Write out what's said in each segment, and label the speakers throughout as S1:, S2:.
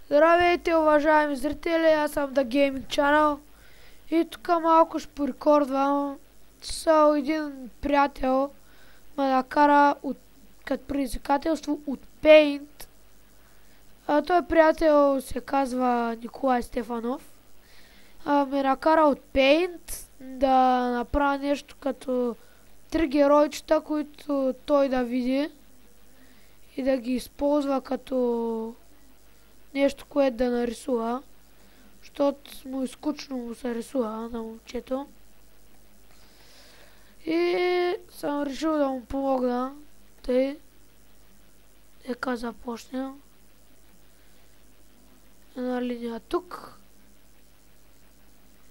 S1: Здравейте, уважаеми зрители, аз съм The Gaming Channel и тук малко ще порекордвам с един приятел ме накара като предизвикателство от Paint. Той приятел се казва Николай Стефанов. Ме накара от Paint да направя нещо като 3 геройчета, които той да види и да ги използва като нещо, което да нарисува, защото му скучно му се рисува на момчето. И съм решил да му помогна. Тъй, нека започнем. Една линия тук.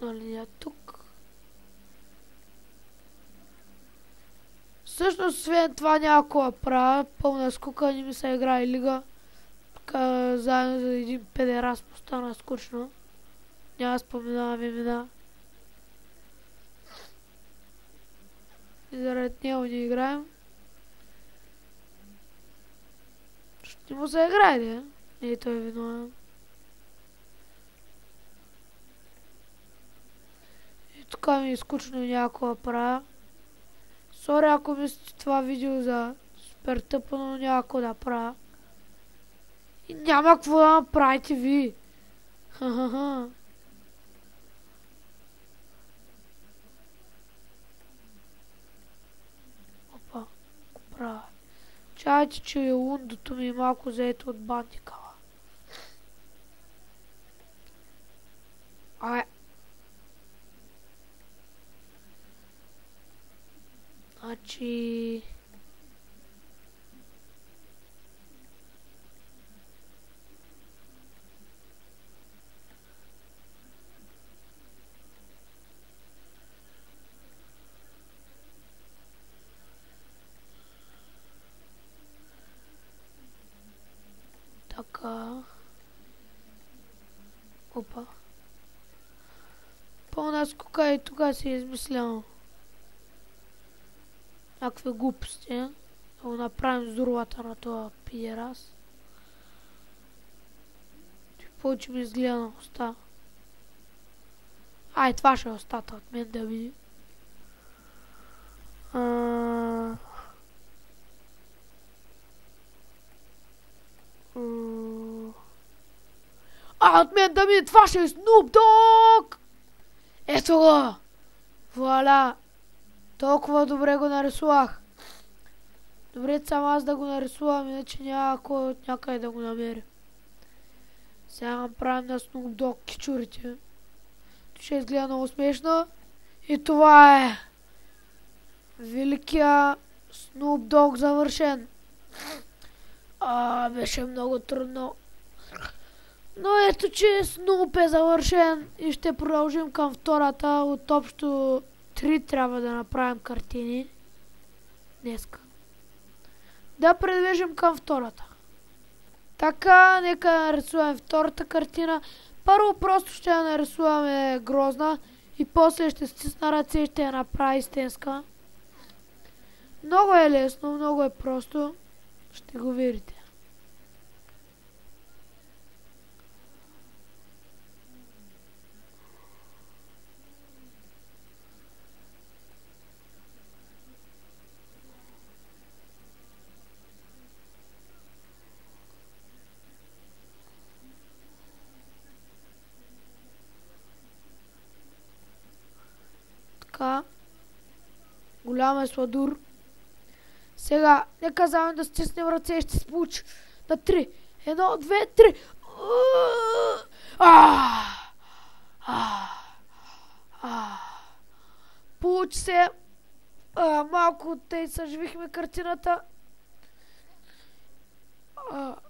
S1: Една линия тук. Всъщност, освен това някаква правя. Пълна скука, не ми се играе лига. Заедно за един педерас постана скучно. Няма споменавам имена. И заради него не играем. Ще му се играе, не? И той е виновен. И тук ми е скучно някаква правя. Сори ако мислите това видео за супер тъпо, но някакво да правя. И няма какво да направите ви. Ха-ха-ха. Опа, го правя. Чайте, че лундото ми е малко заето от бантикала. Ай. Значи... Така. Опа. Пълна скука и тук си измислям някакви глупости. Да го направим с дурлата на този пидерас. Повече ми изгледа на уста. Ай, това ще е устата от мен да види. От мен да види, това ще е Snoop Dogg! Ето го! Вуаля! Толкова добре го нарисувах. Добре, само аз да го нарисувам, иначе няма кой от някъде да го намери. Сега направим на Snoop Dogg кичурите. Ще изгледа много смешно. И това е великия Snoop Dogg завършен. Беше много трудно. Но ето, че Snoop е завършен и ще продължим към втората. От общо 3 трябва да направим картини днеска. Да предвижим към втората. Така, нека нарисуваме втората картина. Първо просто ще я нарисуваме грозна и после ще стисна ръце и ще я направя истинска. Много е лесно, много е просто. Ще го видите. Така. Голям е сладур. Сега, нека заедно да стиснем ръце и ще се получи на 3. 1, 2, 3. Получи се. Малко тъй съживихме картината.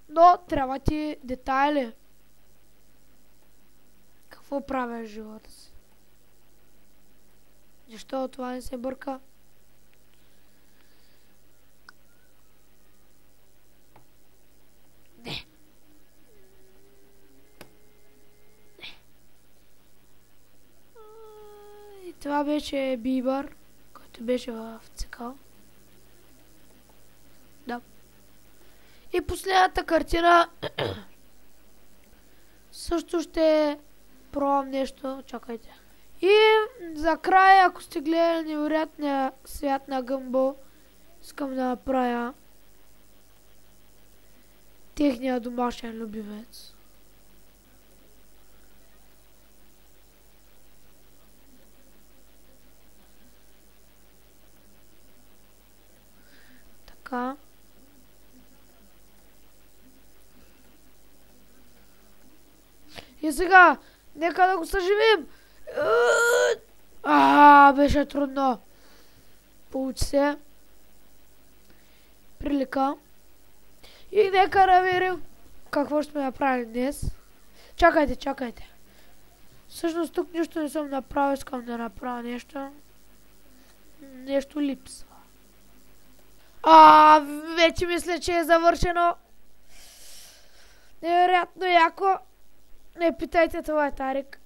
S1: Но трябва ти детайли. Какво правя в живота си? Защо това не се бърка? Не. И това беше Бибър, който беше в цикъл. Да. И последната картина също ще пробвам нещо. Чакайте. И за края, ако сте гледали невероятния свят на Гъмбъл, искам да направя техния домашен любимец. Така. И сега, нека да го съживим. Беше трудно. Получи се. Прилика. И нека да видим какво ще направим днес. Чакайте. Всъщност тук нищо не съм направил, искам да направя нещо. Нещо липсва. Вече мисля, че е завършено. Невероятно яко. Не питайте, това е Тарик.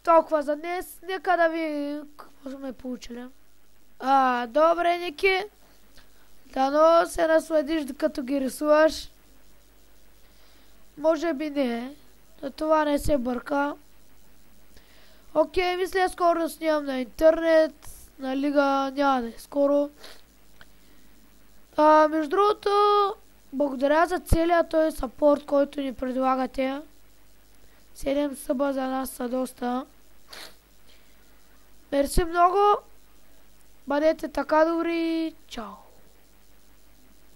S1: Толкова за днес. Нека да ви какво сме получили. Добре, Ники. Дано се насладиш докато ги рисуваш. Може би не. Но това не се бърка. Окей, мисля скоро да снимам на интернет. На лига няма да е скоро. Между другото, благодаря за целият този сапорт, който ни предлагате. 7 съба за нас са доста. Мерси много. Бъдете така добри. Чао.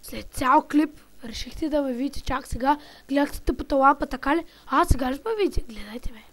S1: След цял клип решихте да ме видите чак сега. Гледахте тъпата лампа, така ли? Сега ли сме видите? Гледайте ме.